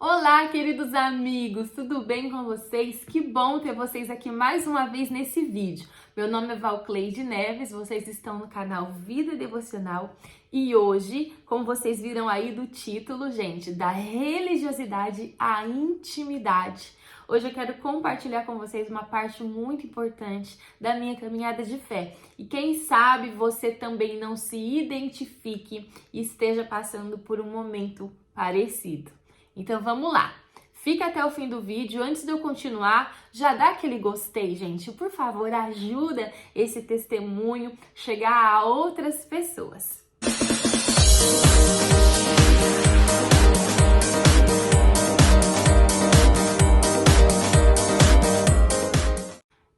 Olá, queridos amigos, tudo bem com vocês? Que bom ter vocês aqui mais uma vez nesse vídeo. Meu nome é Valcleide Neves, vocês estão no canal Vida Devocional e hoje, como vocês viram aí do título, gente, da religiosidade à intimidade. Hoje eu quero compartilhar com vocês uma parte muito importante da minha caminhada de fé. E quem sabe você também não se identifique e esteja passando por um momento parecido. Então vamos lá. Fica até o fim do vídeo. Antes de eu continuar, já dá aquele gostei, gente. Por favor, ajuda esse testemunho chegar a outras pessoas.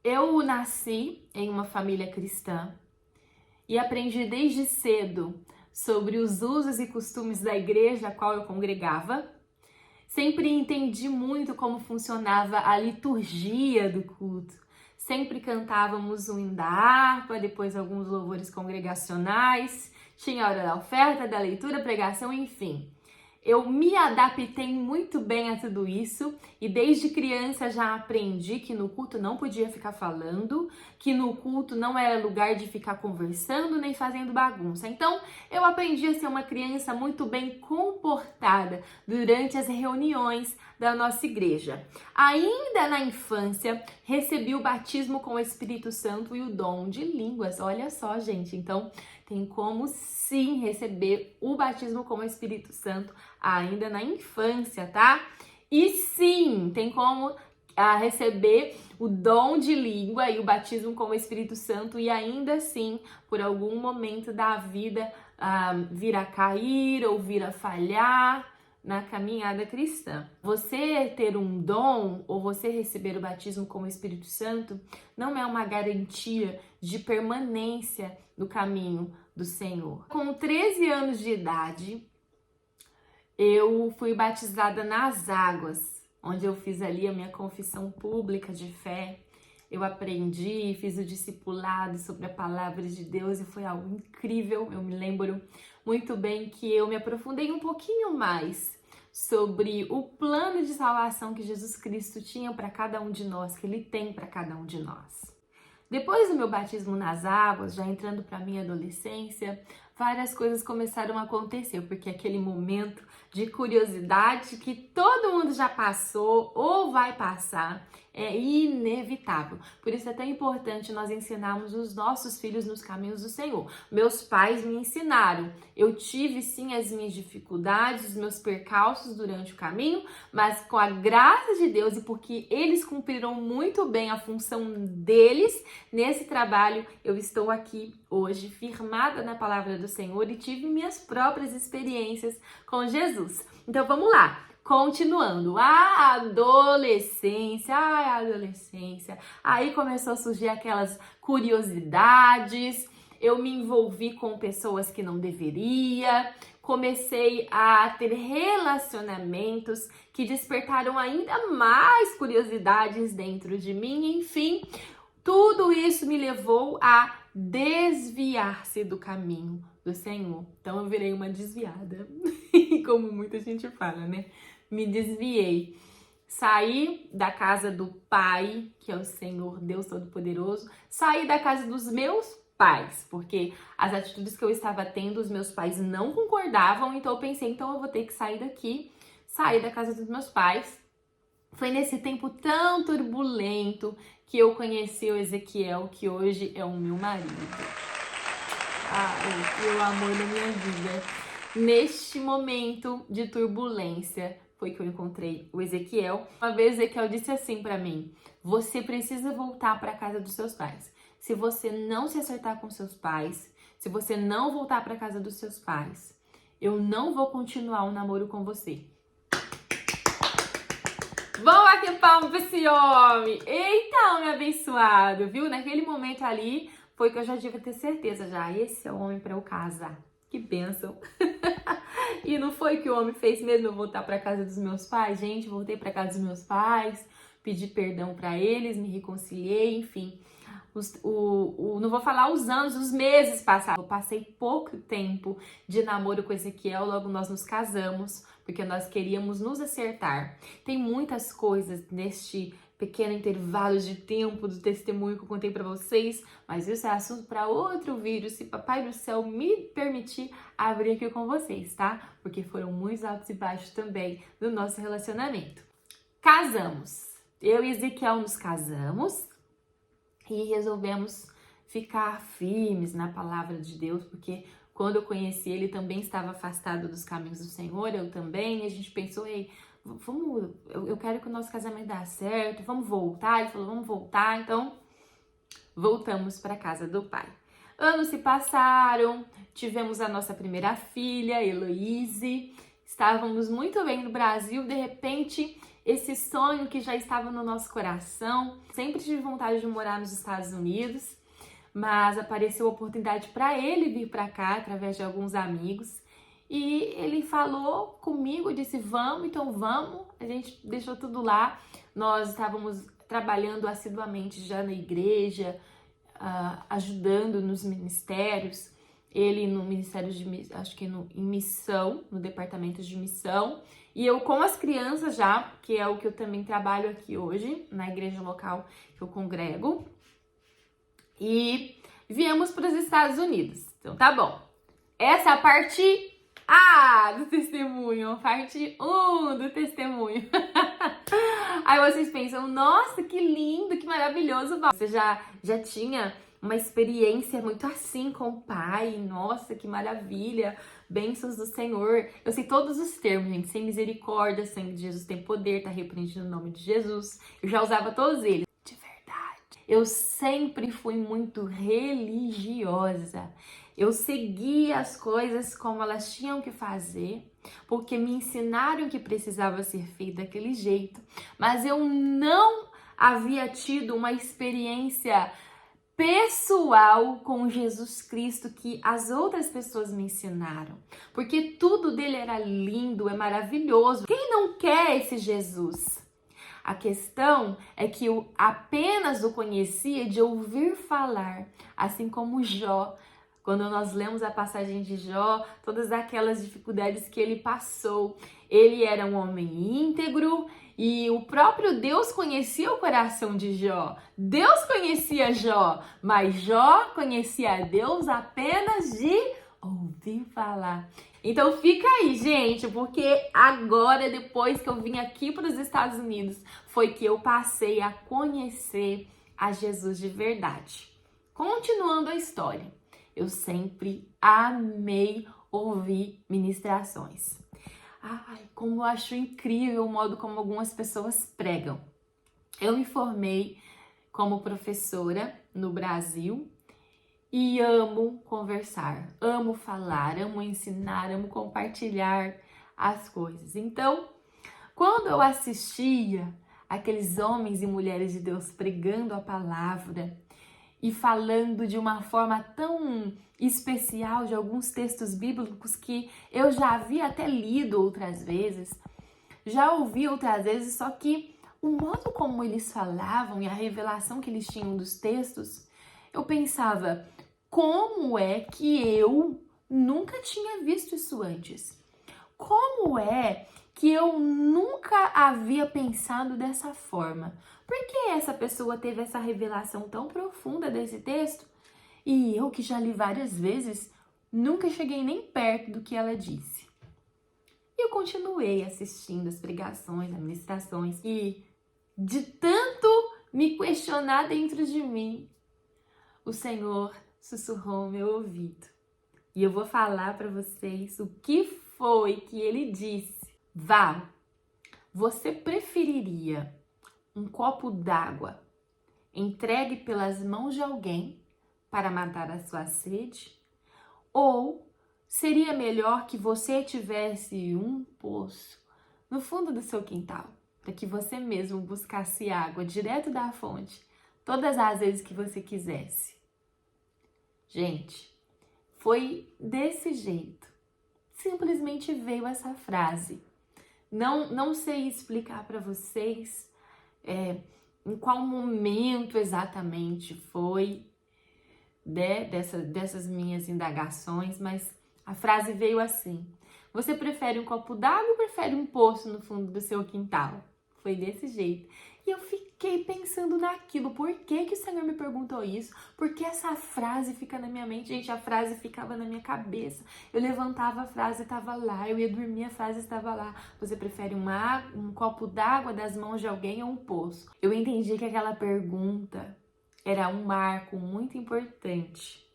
Eu nasci em uma família cristã e aprendi desde cedo sobre os usos e costumes da igreja a qual eu congregava. Sempre entendi muito como funcionava a liturgia do culto. Sempre cantávamos o hino da harpa, depois alguns louvores congregacionais, tinha a hora da oferta, da leitura, pregação, enfim. Eu me adaptei muito bem a tudo isso e desde criança já aprendi que no culto não podia ficar falando, que no culto não era lugar de ficar conversando nem fazendo bagunça. Então, eu aprendi a ser uma criança muito bem comportada durante as reuniões da nossa igreja. Ainda na infância, recebi o batismo com o Espírito Santo e o dom de línguas. Olha só, gente, então tem como sim receber o batismo com o Espírito Santo ainda na infância, tá? E sim, tem como receber o dom de língua e o batismo com o Espírito Santo e ainda assim, por algum momento da vida, vir a cair ou vir a falhar na caminhada cristã. Você ter um dom ou você receber o batismo com o Espírito Santo não é uma garantia de permanência no caminho do Senhor. Com 13 anos de idade, eu fui batizada nas águas, onde eu fiz ali a minha confissão pública de fé. Eu aprendi, fiz o discipulado sobre a palavra de Deus e foi algo incrível. Eu me lembro muito bem que eu me aprofundei um pouquinho mais sobre o plano de salvação que Jesus Cristo tinha para cada um de nós, que Ele tem para cada um de nós. Depois do meu batismo nas águas, já entrando para minha adolescência, várias coisas começaram a acontecer, porque aquele momento de curiosidade que todo mundo já passou ou vai passar é inevitável. Por isso é tão importante nós ensinarmos os nossos filhos nos caminhos do Senhor. Meus pais me ensinaram. Eu tive sim as minhas dificuldades, os meus percalços durante o caminho, mas com a graça de Deus e porque eles cumpriram muito bem a função deles nesse trabalho, eu estou aqui hoje firmada na palavra do Senhor e tive minhas próprias experiências com Jesus. Então vamos lá. Continuando, a adolescência, aí começou a surgir aquelas curiosidades, eu me envolvi com pessoas que não deveria, comecei a ter relacionamentos que despertaram ainda mais curiosidades dentro de mim, enfim, tudo isso me levou a desviar-se do caminho do Senhor. Então eu virei uma desviada, como muita gente fala, né? Me desviei. Saí da casa do Pai, que é o Senhor Deus Todo-Poderoso. Saí da casa dos meus pais, porque as atitudes que eu estava tendo, os meus pais não concordavam. Então eu pensei, então eu vou ter que sair daqui. Saí da casa dos meus pais. Foi nesse tempo tão turbulento que eu conheci o Ezequiel, que hoje é o meu marido. O amor da minha vida. Neste momento de turbulência, foi que eu encontrei o Ezequiel. Uma vez o Ezequiel disse assim pra mim: você precisa voltar para casa dos seus pais. Se você não se acertar com seus pais, se você não voltar para casa dos seus pais, eu não vou continuar o namoro com você. Vamos bater palma pra esse homem. Eita, homem abençoado, viu? Naquele momento ali, foi que eu já devia ter certeza já. Esse é o homem pra eu casar. Que bênção. E não foi que o homem fez mesmo eu voltar pra casa dos meus pais? Gente, voltei pra casa dos meus pais, pedi perdão pra eles, me reconciliei, enfim. Não vou falar os anos, os meses passaram. Eu passei pouco tempo de namoro com Ezequiel, logo nós nos casamos. porque nós queríamos nos acertar. Tem muitas coisas neste pequeno intervalo de tempo do testemunho que eu contei para vocês, mas isso é assunto para outro vídeo, se Papai do Céu me permitir abrir aqui com vocês, tá? Porque foram muitos altos e baixos também no nosso relacionamento. Casamos. Eu e Ezequiel nos casamos e resolvemos ficar firmes na palavra de Deus, porque quando eu conheci ele também estava afastado dos caminhos do Senhor, eu também, e a gente pensou, ei, eu quero que o nosso casamento dê certo, vamos voltar. Ele falou, vamos voltar, então voltamos para a casa do pai. Anos se passaram, tivemos a nossa primeira filha, Heloíse, estávamos muito bem no Brasil, de repente, esse sonho que já estava no nosso coração, sempre tive vontade de morar nos Estados Unidos, mas apareceu a oportunidade para ele vir para cá, através de alguns amigos, e ele falou comigo, disse, vamos, então vamos, a gente deixou tudo lá, nós estávamos trabalhando assiduamente já na igreja, ajudando nos ministérios, ele no ministério de, acho que em missão, no departamento de missão, e eu com as crianças já, que é o que eu também trabalho aqui hoje, na igreja local que eu congrego, e viemos para os Estados Unidos. Então tá bom, essa é a parte A do testemunho, parte 1 do testemunho. Aí vocês pensam, nossa, que lindo, que maravilhoso. Você já tinha uma experiência muito assim com o pai, nossa, que maravilha, bênçãos do Senhor. Eu sei todos os termos, gente, sem misericórdia, sangue de Jesus tem poder, tá repreendido no nome de Jesus. Eu já usava todos eles. De verdade, eu sempre fui muito religiosa. Eu seguia as coisas como elas tinham que fazer, porque me ensinaram que precisava ser feito daquele jeito, mas eu não havia tido uma experiência pessoal com Jesus Cristo que as outras pessoas me ensinaram, porque tudo dele era lindo, é maravilhoso. Quem não quer esse Jesus? A questão é que eu apenas o conhecia de ouvir falar, assim como Jó. Quando nós lemos a passagem de Jó, todas aquelas dificuldades que ele passou, ele era um homem íntegro e o próprio Deus conhecia o coração de Jó. Deus conhecia Jó, mas Jó conhecia a Deus apenas de ouvir falar. Então fica aí, gente, porque agora, depois que eu vim aqui para os Estados Unidos, foi que eu passei a conhecer a Jesus de verdade. Continuando a história. Eu sempre amei ouvir ministrações. Ai, como eu acho incrível o modo como algumas pessoas pregam. Eu me formei como professora no Brasil e amo conversar, amo falar, amo ensinar, amo compartilhar as coisas. Então, quando eu assistia aqueles homens e mulheres de Deus pregando a palavra, e falando de uma forma tão especial de alguns textos bíblicos que eu já havia até lido outras vezes, já ouvi outras vezes, só que o modo como eles falavam e a revelação que eles tinham dos textos, eu pensava, como é que eu nunca tinha visto isso antes? Como é que eu nunca havia pensado dessa forma? Por que essa pessoa teve essa revelação tão profunda desse texto? E eu, que já li várias vezes, nunca cheguei nem perto do que ela disse. E eu continuei assistindo as pregações, as ministrações, e de tanto me questionar dentro de mim, o Senhor sussurrou no meu ouvido. E eu vou falar para vocês o que foi que ele disse. Val, você preferiria um copo d'água entregue pelas mãos de alguém para matar a sua sede? Ou seria melhor que você tivesse um poço no fundo do seu quintal, para que você mesmo buscasse água direto da fonte todas as vezes que você quisesse? Gente, foi desse jeito. Simplesmente veio essa frase. Não sei explicar para vocês em qual momento exatamente foi dessas minhas indagações, mas a frase veio assim: Você prefere um copo d'água ou prefere um poço no fundo do seu quintal? Foi desse jeito. E eu fiquei pensando naquilo. Por que que o Senhor me perguntou isso? Por que essa frase fica na minha mente? Gente, a frase ficava na minha cabeça. Eu levantava a frase, estava lá. Eu ia dormir, a frase estava lá. Você prefere um copo d'água das mãos de alguém ou um poço? Eu entendi que aquela pergunta era um marco muito importante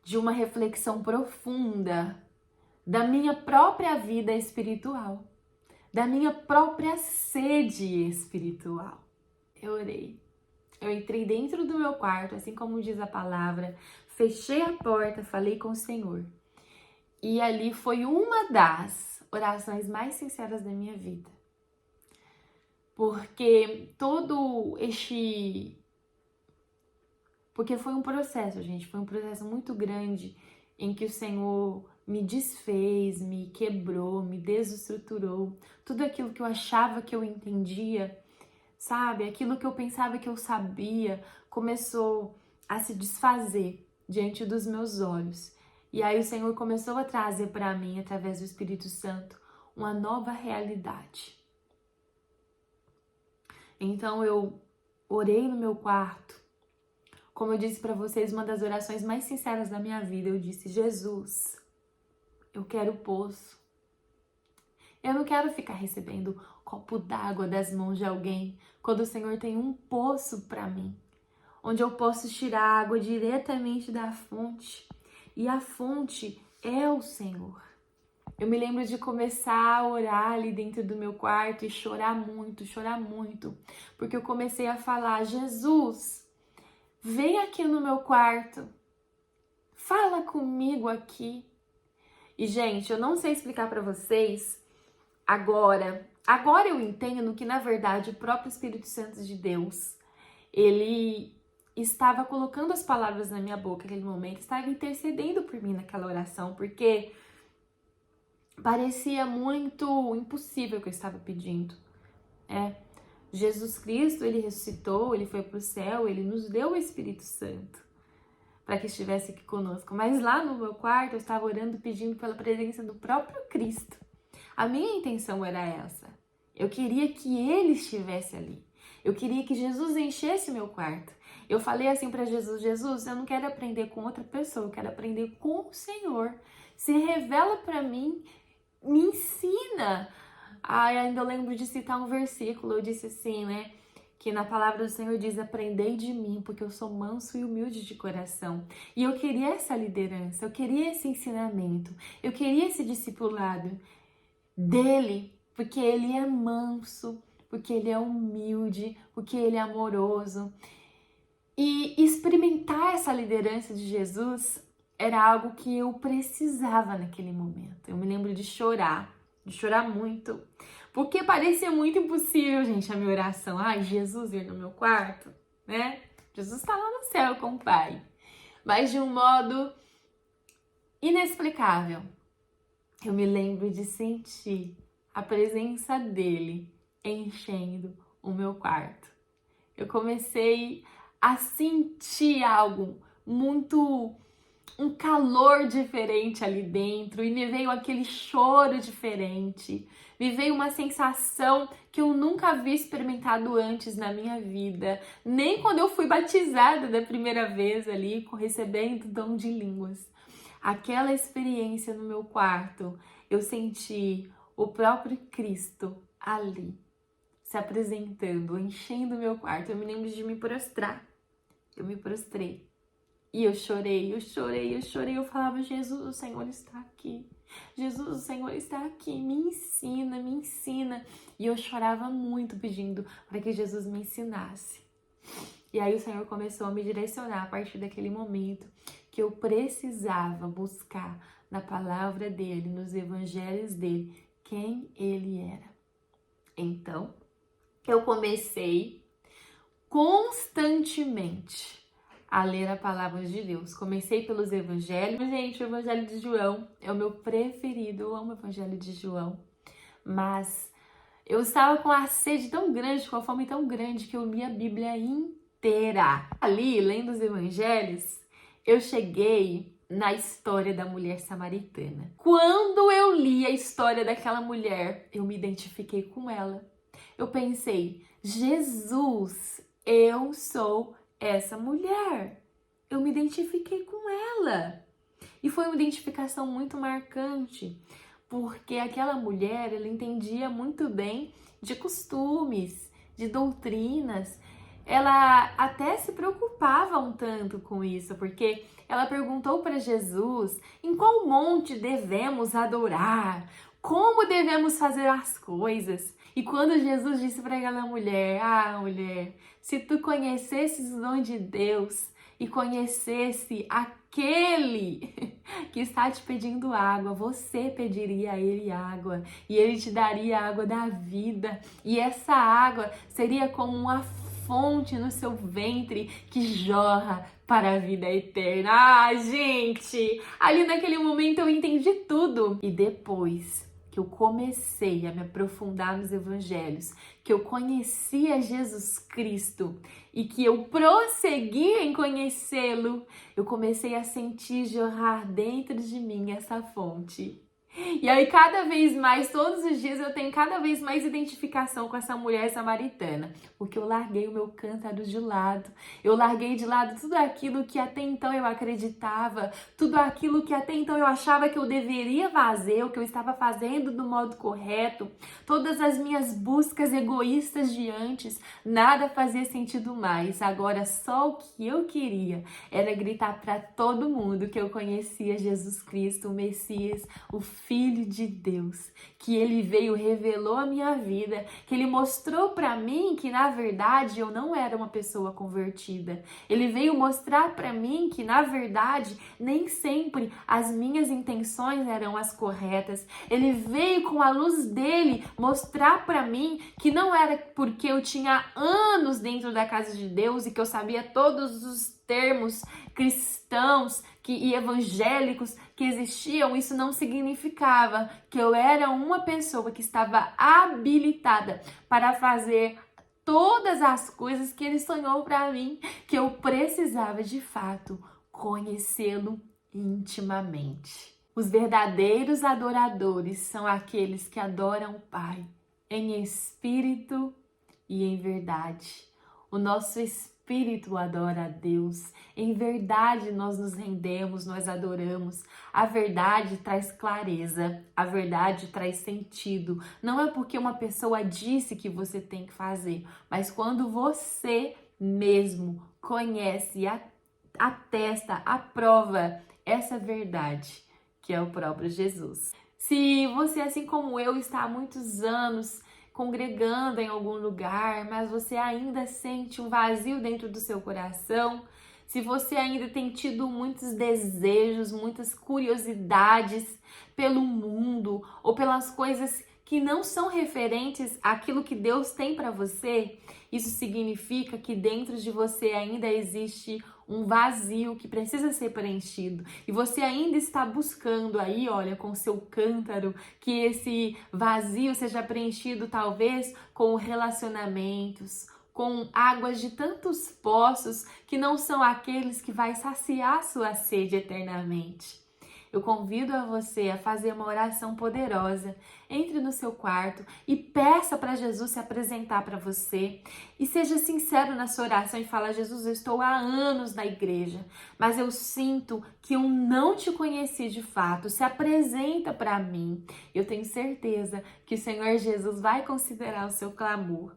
de uma reflexão profunda da minha própria vida espiritual, da minha própria sede espiritual. Eu orei. Eu entrei dentro do meu quarto, assim como diz a palavra, fechei a porta, falei com o Senhor. E ali foi uma das orações mais sinceras da minha vida. Porque Porque foi um processo, gente, foi um processo muito grande em que o Senhor me desfez, me quebrou, me desestruturou. Tudo aquilo que eu achava que eu entendia, sabe? Aquilo que eu pensava que eu sabia, começou a se desfazer diante dos meus olhos. E aí o Senhor começou a trazer para mim, através do Espírito Santo, uma nova realidade. Então eu orei no meu quarto. Como eu disse para vocês, uma das orações mais sinceras da minha vida, eu disse: Jesus, eu quero o poço. Eu não quero ficar recebendo copo d'água das mãos de alguém, quando o Senhor tem um poço para mim, onde eu posso tirar água diretamente da fonte. E a fonte é o Senhor. Eu me lembro de começar a orar ali dentro do meu quarto e chorar muito, porque eu comecei a falar: Jesus, vem aqui no meu quarto, fala comigo aqui. E, gente, eu não sei explicar para vocês agora eu entendo que, na verdade, o próprio Espírito Santo de Deus, ele estava colocando as palavras na minha boca naquele momento, estava intercedendo por mim naquela oração, porque parecia muito impossível o que eu estava pedindo. Jesus Cristo, ele ressuscitou, ele foi para o céu, ele nos deu o Espírito Santo para que estivesse aqui conosco. Mas lá no meu quarto eu estava orando, pedindo pela presença do próprio Cristo. A minha intenção era essa. Eu queria que ele estivesse ali. Eu queria que Jesus enchesse meu quarto. Eu falei assim para Jesus: Jesus, eu não quero aprender com outra pessoa, eu quero aprender com o Senhor. Se revela para mim, me ensina. Ainda eu lembro de citar um versículo, eu disse assim, né? Que na palavra do Senhor diz: aprendei de mim, porque eu sou manso e humilde de coração. E eu queria essa liderança, eu queria esse ensinamento, eu queria esse discipulado dele, porque ele é manso, porque ele é humilde, porque ele é amoroso. E experimentar essa liderança de Jesus era algo que eu precisava naquele momento. Eu me lembro de chorar muito, porque parecia muito impossível, gente, a minha oração. Ai, Jesus vir no meu quarto, né? Jesus está lá no céu com o Pai. Mas de um modo inexplicável, eu me lembro de sentir a presença dele enchendo o meu quarto. Eu comecei a sentir algo muito, um calor diferente ali dentro, e me veio aquele choro diferente, me veio uma sensação que eu nunca havia experimentado antes na minha vida, nem quando eu fui batizada da primeira vez ali, recebendo o dom de línguas. Aquela experiência no meu quarto, eu senti o próprio Cristo ali, se apresentando, enchendo o meu quarto. Eu me lembro de me prostrar. Eu me prostrei. E eu chorei. Eu falava: Jesus, o Senhor está aqui. Jesus, o Senhor está aqui. Me ensina, me ensina. E eu chorava muito pedindo para que Jesus me ensinasse. E aí o Senhor começou a me direcionar a partir daquele momento que eu precisava buscar na palavra dele, nos evangelhos dele, quem ele era. Então, eu comecei constantemente a ler a palavra de Deus. Comecei pelos evangelhos. Gente, o evangelho de João é o meu preferido. Eu amo o evangelho de João. Mas eu estava com a sede tão grande, com a fome tão grande, que eu li a Bíblia inteira. Ali, lendo os evangelhos, eu cheguei na história da mulher samaritana. Quando eu li a história daquela mulher, eu me identifiquei com ela. Eu pensei, Jesus, eu sou essa mulher. Eu me identifiquei com ela. E foi uma identificação muito marcante, porque aquela mulher, ela entendia muito bem de costumes, de doutrinas. Ela até se preocupava um tanto com isso, porque ela perguntou para Jesus em qual monte devemos adorar, como devemos fazer as coisas. E quando Jesus disse para aquela mulher, mulher, se tu conhecesses o dom de Deus e conhecesse aquele que está te pedindo água, você pediria a ele água e ele te daria a água da vida. E essa água seria como uma fonte no seu ventre que jorra para a vida eterna. Gente, ali naquele momento eu entendi tudo. E depois que eu comecei a me aprofundar nos evangelhos, que eu conhecia Jesus Cristo e que eu prossegui em conhecê-lo, eu comecei a sentir jorrar dentro de mim essa fonte. E aí, cada vez mais, todos os dias, eu tenho cada vez mais identificação com essa mulher samaritana, porque eu larguei o meu cântaro de lado, eu larguei de lado tudo aquilo que até então eu acreditava, tudo aquilo que até então eu achava que eu deveria fazer, o que eu estava fazendo do modo correto, todas as minhas buscas egoístas de antes, nada fazia sentido mais. Agora, só o que eu queria era gritar para todo mundo que eu conhecia Jesus Cristo, o Messias, o Filho de Deus, que ele veio, revelou a minha vida, que ele mostrou para mim que na verdade eu não era uma pessoa convertida. Ele veio mostrar para mim que na verdade nem sempre as minhas intenções eram as corretas. Ele veio com a luz dele mostrar para mim que não era porque eu tinha anos dentro da casa de Deus e que eu sabia todos os termos cristãos e evangélicos que existiam, isso não significava que eu era uma pessoa que estava habilitada para fazer todas as coisas que ele sonhou para mim, que eu precisava de fato conhecê-lo intimamente. Os verdadeiros adoradores são aqueles que adoram o Pai em espírito e em verdade. O nosso espírito adora a Deus. Em verdade nós nos rendemos, nós adoramos. A verdade traz clareza, a verdade traz sentido. Não é porque uma pessoa disse que você tem que fazer, mas quando você mesmo conhece, atesta, aprova essa verdade, que é o próprio Jesus. Se você, assim como eu, está há muitos anos congregando em algum lugar, mas você ainda sente um vazio dentro do seu coração, se você ainda tem tido muitos desejos, muitas curiosidades pelo mundo ou pelas coisas que não são referentes àquilo que Deus tem para você, isso significa que dentro de você ainda existe um vazio que precisa ser preenchido. E você ainda está buscando aí, olha, com seu cântaro, que esse vazio seja preenchido talvez com relacionamentos, com águas de tantos poços que não são aqueles que vai saciar sua sede eternamente. Eu convido a você a fazer uma oração poderosa. Entre no seu quarto e peça para Jesus se apresentar para você. E seja sincero na sua oração e fala: Jesus, eu estou há anos na igreja, mas eu sinto que eu não te conheci de fato. Se apresenta para mim. Eu tenho certeza que o Senhor Jesus vai considerar o seu clamor.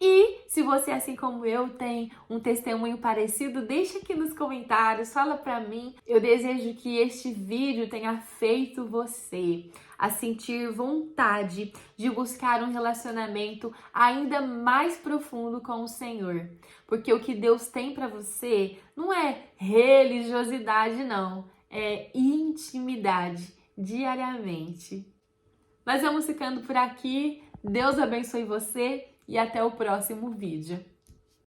E se você, assim como eu, tem um testemunho parecido, deixa aqui nos comentários, fala pra mim. Eu desejo que este vídeo tenha feito você a sentir vontade de buscar um relacionamento ainda mais profundo com o Senhor. Porque o que Deus tem pra você não é religiosidade, não. É intimidade, diariamente. Mas vamos ficando por aqui. Deus abençoe você. E até o próximo vídeo.